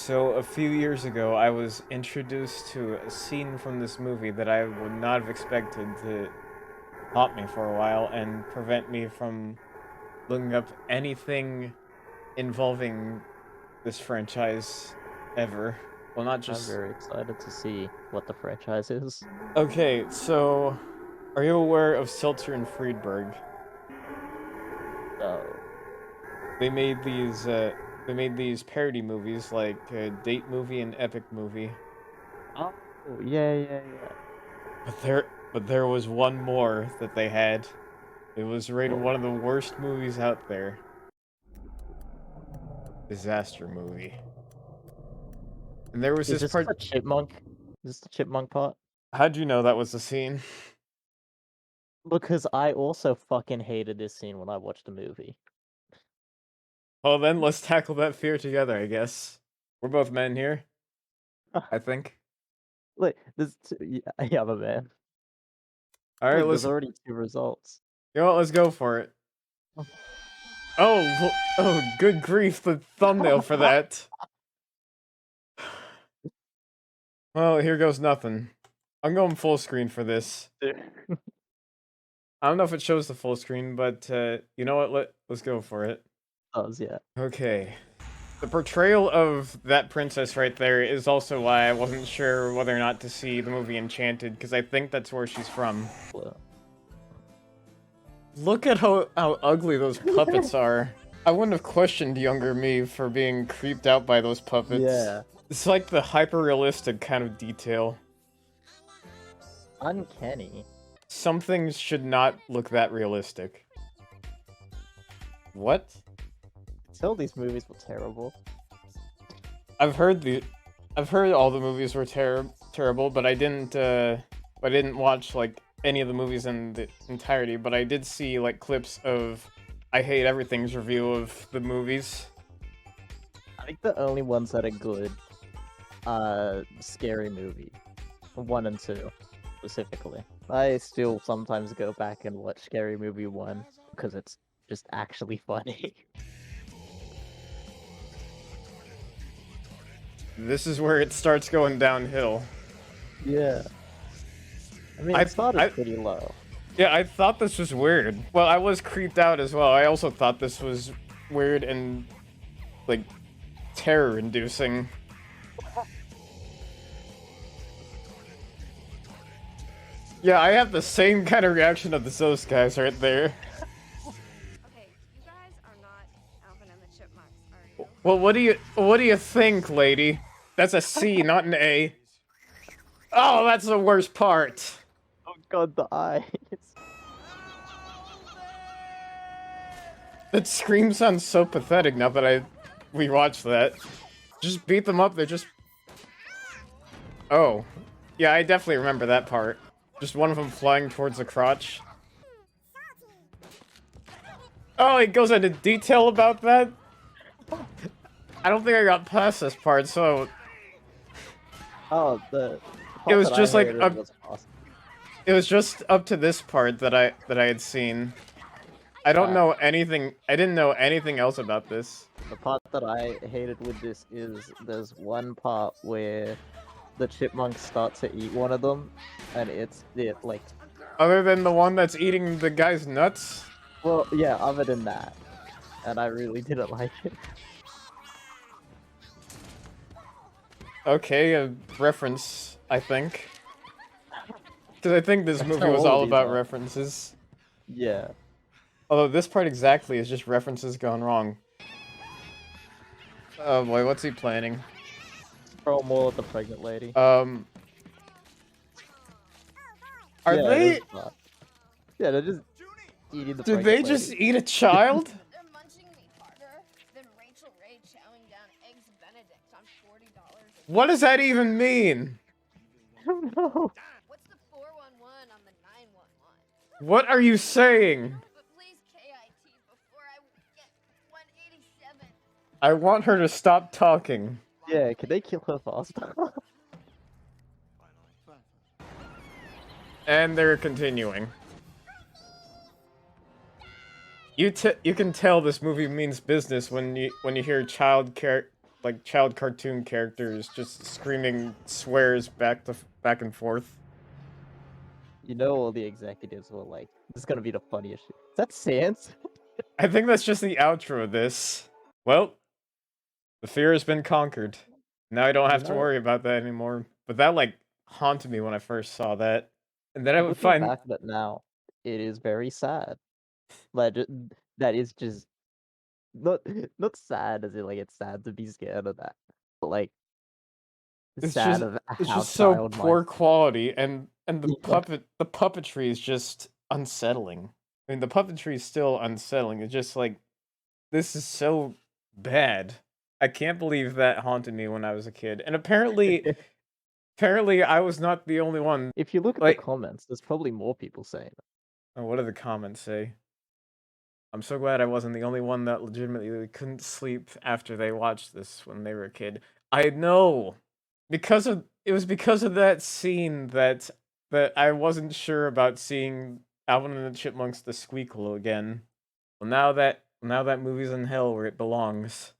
So, a few years ago, I was introduced to a scene from this movie that I would not have expected to haunt me for a while and prevent me from looking up anything involving this franchise ever. Well, not I'm just... very excited to see what the franchise is. Okay, so, are you aware of Seltzer and Friedberg? So, They made these parody movies like Date Movie and Epic Movie. oh, yeah. But there was one more that they had. It was rated one of the worst movies out there. Disaster movie. And there was Is this this part. the chipmunk? Is this the chipmunk part? How'd you know that was the scene? Because I also fucking hated this scene when I watched the movie. Well, then let's tackle that fear together, I guess. We're both men here, I think. Look, yeah, my man. All right, Look, there's let's. already two results. You know what? Let's go for it. Oh, good grief! The thumbnail for that. Well, here goes nothing. I'm going full screen for this. I don't know if it shows the full screen, but you know what? Let's go for it. Yeah. Okay. The portrayal of that princess right there is also why I wasn't sure whether or not to see the movie Enchanted, because I think that's where she's from. Well, Look at how ugly those puppets are. I wouldn't have questioned younger me for being creeped out by those puppets. yeah. It's like the hyper-realistic kind of detail. Uncanny. Some things should not look that realistic. What? All these movies were terrible. I've heard all the movies were terrible, but I didn't watch like any of the movies in the entirety, but I did see like clips of I Hate Everything's review of the movies. I think the only ones that are good are Scary Movie 1 and 2 specifically. I still sometimes go back and watch Scary Movie 1 because it's just actually funny. This is where it starts going downhill. Yeah. I mean, it started pretty low. Yeah, I thought this was weird. Well, I was creeped out as well. I also thought this was weird and, like, terror-inducing. Yeah, I have the same kind of reaction of those guys right there. Okay, you guys are not Alvin and the Chipmunks, are you? Well, what do you think, lady? That's a C, not an A. Oh, that's the worst part. Oh god, the eyes. That scream sounds so pathetic now that I rewatched that. Just beat them up, they're just... Oh. Yeah, I definitely remember that part. Just one of them flying towards the crotch. Oh, it goes into detail about that? I don't think I got past this part, so... Oh, the It was just like was awesome. It was just up to this part that I had seen. I don't know anything. I didn't know anything else about this. The part that I hated with this is there's one part where the chipmunks start to eat one of them, and it's like. Other than the one that's eating the guy's nuts? Well, yeah, other than that, and I really didn't like it. Okay, a reference, I think. Because I think this That's movie how was all old these about are. references. Yeah. Although this part exactly is just references gone wrong. Oh boy, what's he planning? Throw more at the pregnant lady. Are Yeah, they... it is not. Yeah, they're just eating the Did pregnant they just lady. eat a child? They're munching me harder than Rachel Ray chowing down eggs Benedict on $40. What does that even mean? I don't know. What's the 411 on the 911? What are you saying? But please KIT before I get 187. I want her to stop talking. Yeah, can they kill her faster? And they're continuing. You can tell this movie means business when you hear child like child cartoon characters just screaming swears back and forth. You know, all the executives were like, "This is gonna be the funniest shit." Is that Sans? I think that's just the outro of this. Well, the fear has been conquered. Now I don't have to know, worry about that anymore. But that like haunted me when I first saw that. And then I would looking find back at it now, it is very sad. Like that is just not not sad as in like it's sad to be scared of that, but like it's sad just of it's how just so child poor minds. quality and Yeah. the puppetry is just unsettling. I mean the puppetry is still unsettling. It's just like this is so bad. I can't believe that haunted me when I was a kid. And apparently I was not the only one. If you look at the Like, comments, there's probably more people saying it. oh, what do the comments say? I'm so glad I wasn't the only one that legitimately couldn't sleep after they watched this when they were a kid. I know. It was because of that scene that I wasn't sure about seeing Alvin and the Chipmunks the Squeakle again. Well, now that movie's in hell where it belongs.